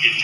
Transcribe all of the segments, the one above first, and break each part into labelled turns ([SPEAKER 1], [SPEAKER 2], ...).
[SPEAKER 1] Ini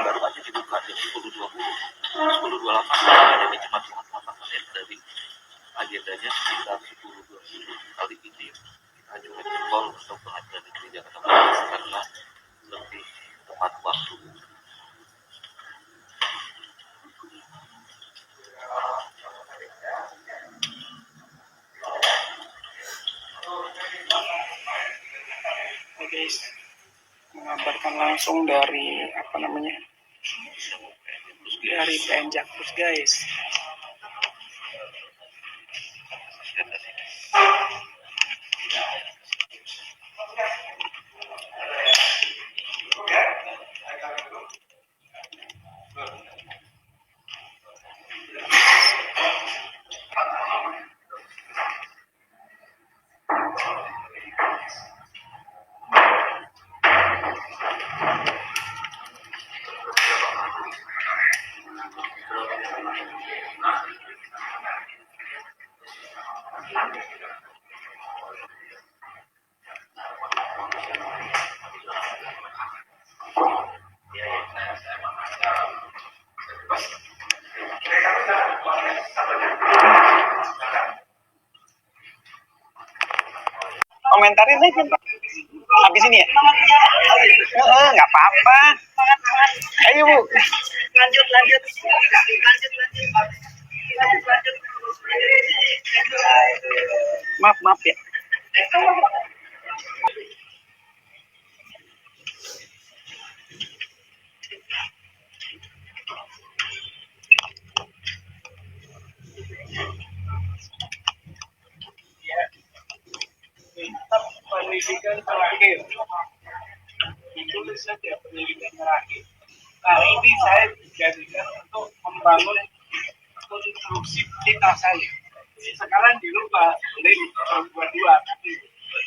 [SPEAKER 1] baru aja dibuka jam 10.20, 10.28, jadi cuma 8% dari agendanya sekitar 10.20 kali ini. Kita juga jempol untuk pengadilan negeri Jakarta Barat karena lebih tepat waktu.
[SPEAKER 2] Guys, mengabarkan langsung dari dari PN Jakpus guys. Komentarin aja Pak. Habis ini ya? Nggak apa-apa. Ayo Bu. Lanjut. Maaf ya. Pendidikan terakhir. Ditulis saja pendidikan terakhir. Nah ini saya jadikan untuk membangun konstruksi kita saya. Sekarang dirubah dari dua, tapi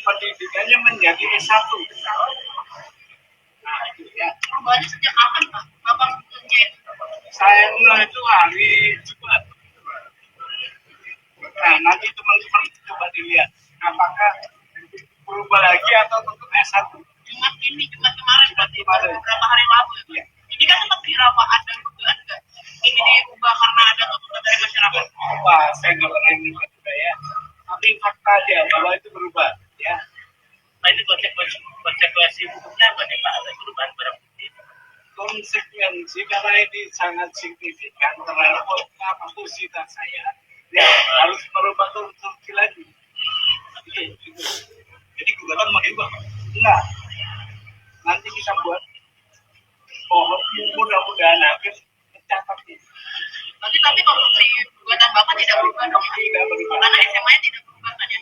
[SPEAKER 2] pendidikannya menjadi S1. Nah itu ya.
[SPEAKER 3] Perubahannya sejak kapan Pak? Kapan ngecek?
[SPEAKER 2] Saya mulai itu hari Jumat. Nah nanti teman-teman coba dilihat apakah berubah lagi atau tetap S1.
[SPEAKER 3] Jumat kemarin berarti beberapa hari lalu ya. Ini kan tetap viral Pak, ada dugaan nggak ini diubah karena ada tuntutan dari masyarakat?
[SPEAKER 2] Wah, saya nggak pernah juga ya. Tapi fakta aja bahwa itu berubah ya.
[SPEAKER 3] Nah ini konsekuensi hukumnya apa nih Pak? Ada perubahan barang bukti?
[SPEAKER 2] Konsekuensi karena ini sangat signifikan terhadap kapasitas saya. Ya harus merubah konstruksi lagi. Gitu. Jadi gugatan mau diubah? Enggak. Nanti kita buat pohon mudah-mudahan akhir mencatat itu.
[SPEAKER 3] Tapi konstruksi gugatan Bapak tidak berubah dong?
[SPEAKER 2] Tidak berubah.
[SPEAKER 3] Karena SMA-nya tidak berubah kan ya?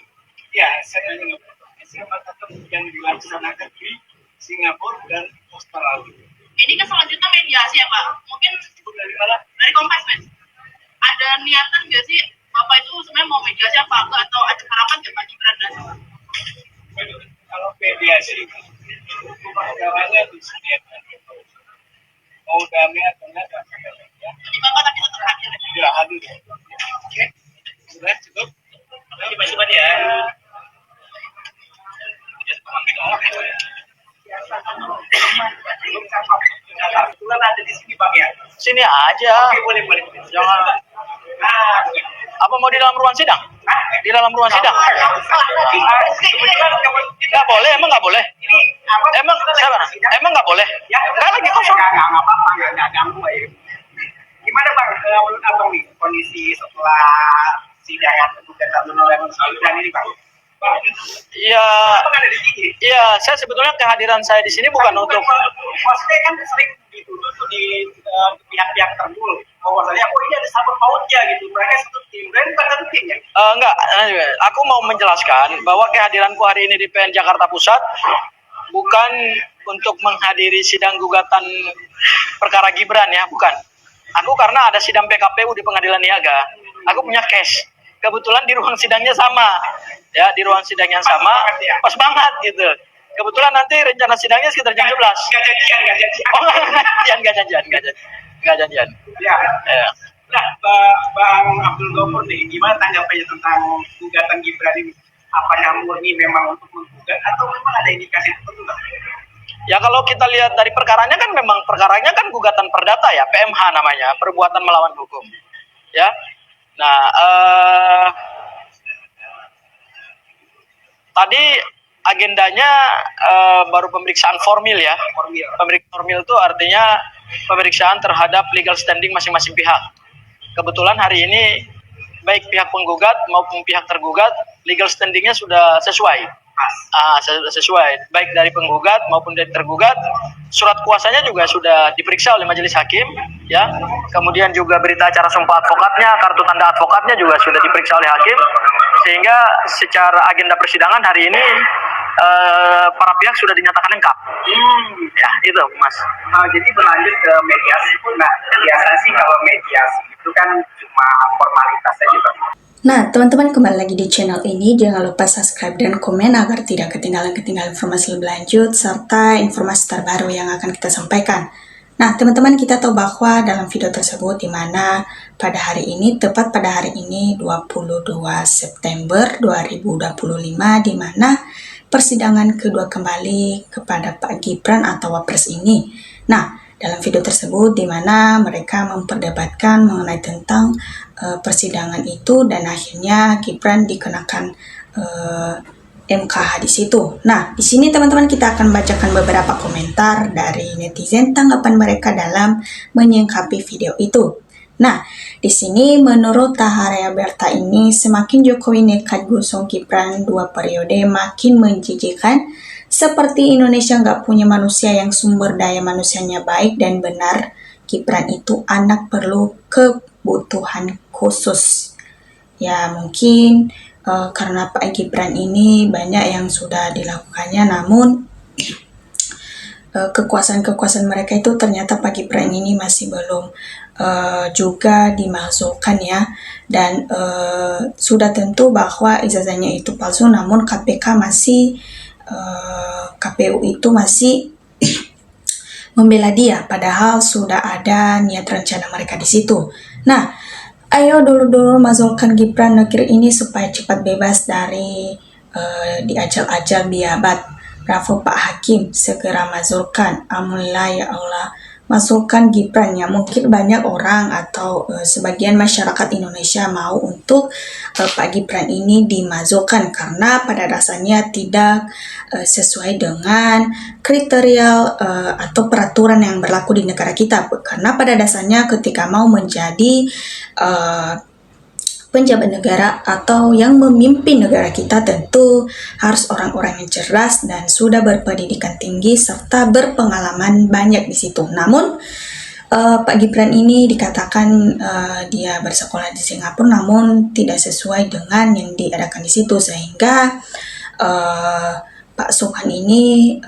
[SPEAKER 2] Ya, SMA tetap yang dilaksanakan di Singapura dan Australia.
[SPEAKER 3] Ini kan selanjutnya mediasi ya Pak? Mungkin
[SPEAKER 2] Dari mana?
[SPEAKER 3] dari Kompas Mas. Ada niatan nggak sih Bapak itu sebenarnya mau mediasi apa enggak, atau ada harapan nggak Pak Gibran dan
[SPEAKER 2] Kalau mediasi hukum agamanya disediakan. Mau damai atau enggak?
[SPEAKER 3] jadi Bapak tapi tetap hadir?
[SPEAKER 2] Ya hadir. Oke, sudah cukup.
[SPEAKER 3] Terima kasih Pak ya.
[SPEAKER 2] Kebetulan ada di sini Bang ya.
[SPEAKER 1] Sini aja.
[SPEAKER 2] Oke, boleh.
[SPEAKER 1] Jangan.
[SPEAKER 2] Nah,
[SPEAKER 1] Apa mau di dalam ruang sidang? Di dalam ruang sidang? Nggak boleh, emang nggak boleh? Emang nggak boleh? Nggak lagi kosong.
[SPEAKER 2] Nggak apa-apa, nggak ganggu ya. Gimana Bang, menurut Abang nih kondisi setelah sidang gugatan menolak dan ini Bang?
[SPEAKER 1] Ya, saya sebetulnya kehadiran saya di sini bukan untuk.
[SPEAKER 2] Maksudnya kan sering dituduh tuh di pihak-pihak tertentu bahwasanya ini ada sabun pautnya gitu, mereka satu tim, dan bukan satu tim ya.
[SPEAKER 4] Enggak, aku mau menjelaskan bahwa kehadiranku hari ini di PN Jakarta Pusat bukan untuk menghadiri sidang gugatan perkara Gibran ya, bukan. Aku karena ada sidang PKPU di Pengadilan Niaga, aku punya case. Kebetulan di ruang sidangnya sama, ya di ruang sidang yang sama, pas banget gitu. Kebetulan nanti rencana sidangnya sekitar jam 11.
[SPEAKER 2] Gak janjian.
[SPEAKER 4] Oh, nggak janjian.
[SPEAKER 2] Ya.
[SPEAKER 4] Ya.
[SPEAKER 2] Nah, Bang Abdul Ghafur nih, gimana tanggapannya tentang gugatan Gibran ini? Apakah murni memang untuk menggugat atau memang ada indikasi tertentu?
[SPEAKER 4] Ya kalau kita lihat dari perkaranya kan memang perkaranya kan gugatan perdata ya, PMH namanya, perbuatan melawan hukum. Ya. Nah, tadi agendanya baru pemeriksaan formil ya. Pemeriksaan formil itu artinya pemeriksaan terhadap legal standing masing-masing pihak. Kebetulan hari ini baik pihak penggugat maupun pihak tergugat legal standingnya sudah sesuai. Sesuai baik dari penggugat maupun dari tergugat. Surat kuasanya juga sudah diperiksa oleh majelis hakim ya. Kemudian juga berita acara sumpah advokatnya, kartu tanda advokatnya juga sudah diperiksa oleh hakim, sehingga secara agenda persidangan hari ini para pihak sudah dinyatakan lengkap. Ya itu Mas.
[SPEAKER 2] Jadi berlanjut ke mediasi. Nah, biasa sih kalau mediasi itu kan cuma formalitas saja.
[SPEAKER 5] Nah, teman-teman kembali lagi di channel ini. Jangan lupa subscribe dan komen agar tidak ketinggalan informasi lebih lanjut serta informasi terbaru yang akan kita sampaikan. Nah, teman-teman, kita tahu bahwa dalam video tersebut di mana pada hari ini, tepat pada hari ini 22 September 2025, di mana persidangan kedua kembali kepada Pak Gibran atau Wapres ini. Nah, dalam video tersebut di mana mereka memperdebatkan mengenai tentang persidangan itu dan akhirnya Gibran dikenakan MKH di situ. Nah, di sini teman-teman kita akan bacakan beberapa komentar dari netizen tanggapan mereka dalam menyingkapi video itu. Nah, di sini menurut Taharea Berta ini semakin Jokowi nekat gusung Gibran 2 periode makin menjijikan. Seperti Indonesia nggak punya manusia yang sumber daya manusianya baik dan benar. Gibran itu anak perlu kebutuhan khusus. Ya mungkin karena Pak Gibran ini banyak yang sudah dilakukannya, namun kekuasaan-kekuasaan mereka itu ternyata Pak Gibran ini masih belum juga dimasukkan ya. Dan sudah tentu bahwa ijazahnya itu palsu, namun KPU itu masih membela dia, padahal sudah ada niat rencana mereka di situ. Nah, ayo dulu masukkan Gibran negeri ini supaya cepat bebas dari diajal-ajal biabat. Bravo Pak Hakim, segera masukkan. Alhamdulillah ya Allah. Masukkan Gibran ya. Mungkin banyak orang atau sebagian masyarakat Indonesia mau untuk Pak Gibran ini dimasukkan karena pada dasarnya tidak sesuai dengan kriteria atau peraturan yang berlaku di negara kita. Karena pada dasarnya ketika mau menjadi penjabat negara atau yang memimpin negara kita tentu harus orang-orang yang cerdas dan sudah berpendidikan tinggi serta berpengalaman banyak di situ. Namun Pak Gibran ini dikatakan dia bersekolah di Singapura, namun tidak sesuai dengan yang diadakan di situ, sehingga Pak Subhan ini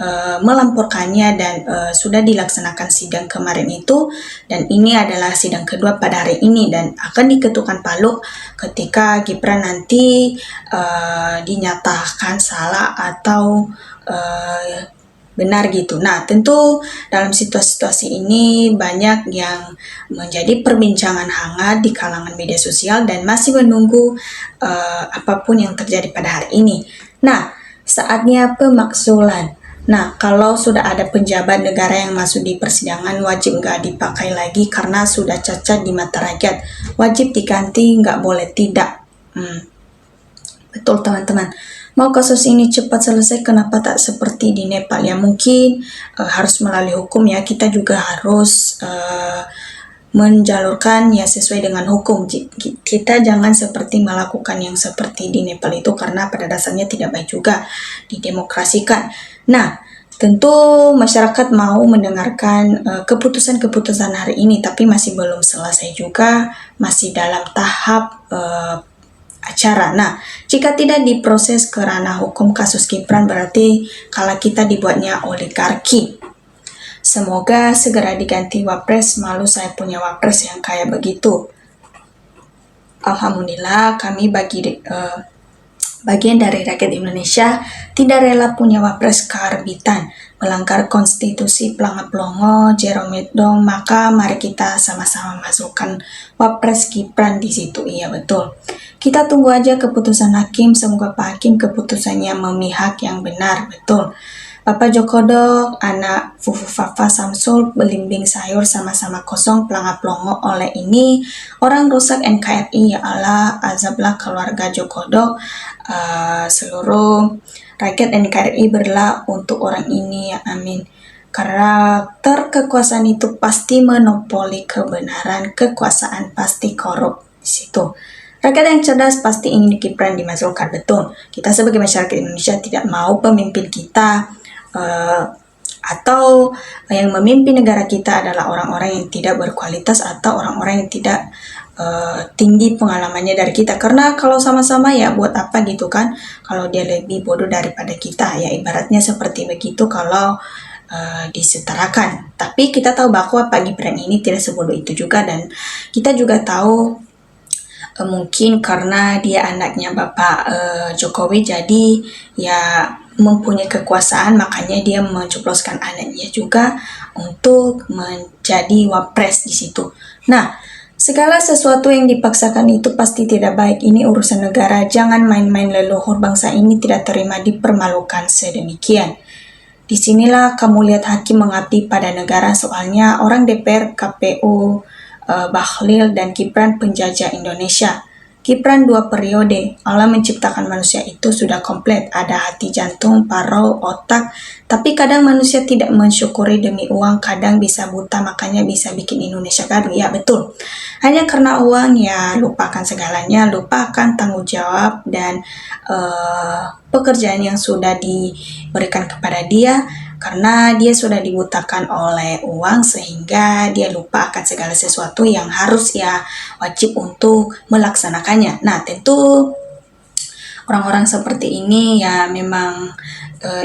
[SPEAKER 5] melamporkannya dan sudah dilaksanakan sidang kemarin itu, dan ini adalah sidang kedua pada hari ini dan akan diketukkan palu ketika Gibran nanti dinyatakan salah atau benar gitu. Nah, tentu dalam situasi ini banyak yang menjadi perbincangan hangat di kalangan media sosial dan masih menunggu apapun yang terjadi pada hari ini. Nah, saatnya pemaksulan. Nah, kalau sudah ada pejabat negara yang masuk di persidangan, wajib nggak dipakai lagi karena sudah cacat di mata rakyat. Wajib diganti, nggak boleh tidak. Betul teman-teman. Mau kasus ini cepat selesai, kenapa tak seperti di Nepal? Ya mungkin harus melalui hukum ya. Kita juga harus menjalurkan ya sesuai dengan hukum. Kita jangan seperti melakukan yang seperti di Nepal itu karena pada dasarnya tidak baik juga didemokrasikan. Nah, Tentu masyarakat mau mendengarkan keputusan-keputusan hari ini, tapi masih belum selesai juga, masih dalam tahap acara. Nah, jika tidak diproses ke ranah hukum kasus Gibran, berarti kalau kita dibuatnya oligarki. Semoga segera diganti wapres, malu saya punya wapres yang kayak begitu. Alhamdulillah kami bagian dari rakyat Indonesia tidak rela punya wapres keharbitan, melanggar konstitusi pelangap-pelongo, jeromedong, maka mari kita sama-sama masukkan wapres Gibran di situ. Iya betul. Kita tunggu aja keputusan hakim, semoga Pak Hakim keputusannya memihak yang benar, betul. Bapak Jokodok, anak Fufu Fafa Samsul, belimbing sayur sama-sama kosong, pelangap-pelongo oleh ini, orang rusak NKRI, ya Allah, azablah keluarga Jokodok, seluruh rakyat NKRI berlah untuk orang ini, ya amin. Karakter kekuasaan itu pasti monopoli kebenaran, kekuasaan pasti korup di situ. Rakyat yang cerdas pasti ingin Gibran dimasukkan, betul. Kita sebagai masyarakat Indonesia tidak mau pemimpin kita atau yang memimpin negara kita adalah orang-orang yang tidak berkualitas atau orang-orang yang tidak tinggi pengalamannya dari kita. Karena kalau sama-sama ya buat apa gitu kan, kalau dia lebih bodoh daripada kita, ya ibaratnya seperti begitu kalau disetarakan. Tapi kita tahu bahwa Pak Gibran ini tidak sebodoh itu juga, dan kita juga tahu mungkin karena dia anaknya Bapak Jokowi, jadi ya mempunyai kekuasaan, makanya dia mencobloskan anaknya juga untuk menjadi wapres di situ. Nah, segala sesuatu yang dipaksakan itu pasti tidak baik. Ini urusan negara, jangan main-main, leluhur bangsa ini tidak terima dipermalukan sedemikian. Disinilah kamu lihat hakim mengabdi pada negara, soalnya orang DPR, KPU, Bahlil dan Gibran penjajah Indonesia. Gibran 2 periode, Allah menciptakan manusia itu sudah komplit, ada hati, jantung, paru, otak, tapi kadang manusia tidak mensyukuri demi uang, kadang bisa buta, makanya bisa bikin Indonesia gaduh. Ya betul, hanya karena uang ya lupakan segalanya, lupakan tanggung jawab dan pekerjaan yang sudah diberikan kepada dia, karena dia sudah dibutakan oleh uang sehingga dia lupa akan segala sesuatu yang harus ya wajib untuk melaksanakannya. Nah, tentu orang-orang seperti ini ya memang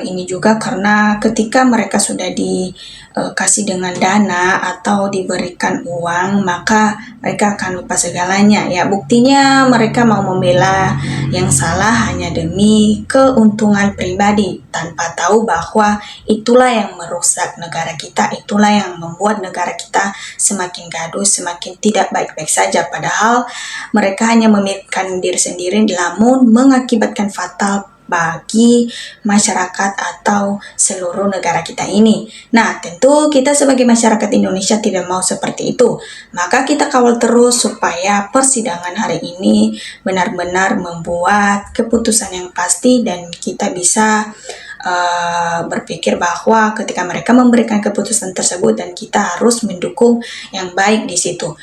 [SPEAKER 5] ini juga karena ketika mereka sudah dikasih dengan dana atau diberikan uang, maka mereka akan lupa segalanya. Ya buktinya mereka mau membela yang salah hanya demi keuntungan pribadi, tanpa tahu bahwa itulah yang merusak negara kita, itulah yang membuat negara kita semakin gaduh, semakin tidak baik-baik saja. Padahal mereka hanya memikirkan diri sendiri, namun mengakibatkan fatal bagi masyarakat atau seluruh negara kita ini. Nah, tentu kita sebagai masyarakat Indonesia tidak mau seperti itu. Maka kita kawal terus supaya persidangan hari ini benar-benar membuat keputusan yang pasti, dan kita bisa berpikir bahwa ketika mereka memberikan keputusan tersebut dan kita harus mendukung yang baik di situ.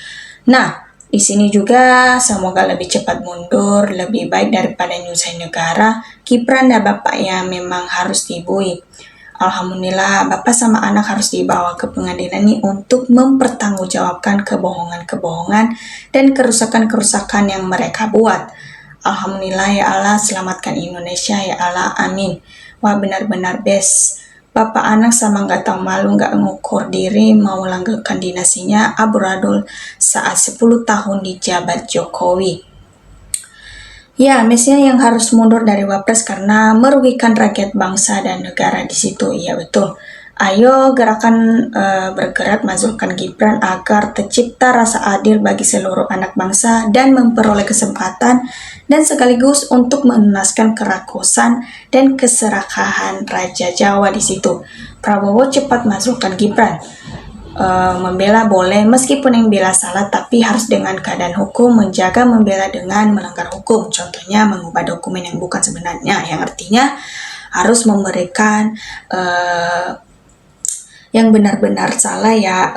[SPEAKER 5] Nah, di sini juga semoga lebih cepat mundur, lebih baik daripada nyusahin negara. Gibran dan Bapak ya memang harus dibui. Alhamdulillah Bapak sama anak harus dibawa ke pengadilan ini untuk mempertanggungjawabkan kebohongan-kebohongan dan kerusakan-kerusakan yang mereka buat. Alhamdulillah ya Allah, selamatkan Indonesia ya Allah, amin. Wah benar-benar best. Bapak anak sama nggak tahu malu, nggak ngukur diri, mau langgengkan dinasinya amburadul saat 10 tahun dijabat Jokowi. Ya, mestinya yang harus mundur dari wapres karena merugikan rakyat bangsa dan negara di situ. Iya betul. Ayo gerakan bergerak masukkan Gibran agar tercipta rasa adil bagi seluruh anak bangsa dan memperoleh kesempatan dan sekaligus untuk menunaskan kerakusan dan keserakahan Raja Jawa di situ. Prabowo cepat masukkan Gibran. Membela boleh, meskipun yang bela salah, tapi harus dengan keadaan hukum, menjaga membela dengan melanggar hukum. Contohnya mengubah dokumen yang bukan sebenarnya, yang artinya harus memberikan yang benar-benar salah ya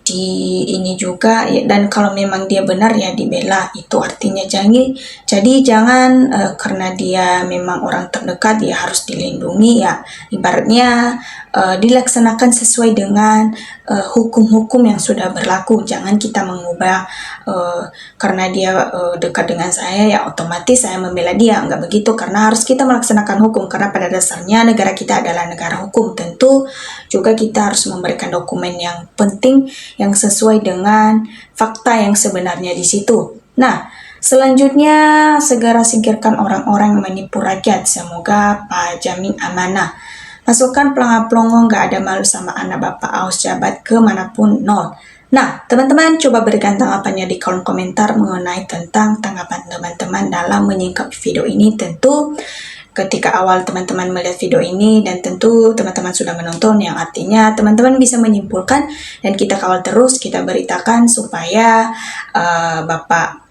[SPEAKER 5] di ini juga ya, dan kalau memang dia benar ya dibela, itu artinya jadi jangan karena dia memang orang terdekat dia harus dilindungi ya, ibaratnya dilaksanakan sesuai dengan hukum-hukum yang sudah berlaku. Jangan kita mengubah karena dia dekat dengan saya ya otomatis saya membela dia, nggak begitu, karena harus kita melaksanakan hukum, karena pada dasarnya negara kita adalah negara hukum. Tentu juga kita harus memberikan dokumen yang penting yang sesuai dengan fakta yang sebenarnya di situ. Nah, selanjutnya segera singkirkan orang-orang yang menipu rakyat. Semoga Pak jamin amanah. Masukkan pelangak-pelongo nggak ada malu sama anak bapak aus jabat kemanapun nol. Nah, teman-teman coba berikan tanggapannya di kolom komentar mengenai tentang tanggapan teman-teman dalam menyingkap video ini. Tentu ketika awal teman-teman melihat video ini dan tentu teman-teman sudah menonton, yang artinya teman-teman bisa menyimpulkan dan kita kawal terus, kita beritakan supaya Bapak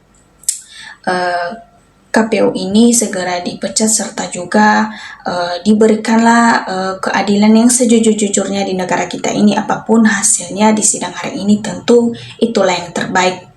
[SPEAKER 5] KPU ini segera dipecat serta juga diberikanlah keadilan yang sejujur-jujurnya di negara kita ini. Apapun hasilnya di sidang hari ini tentu itulah yang terbaik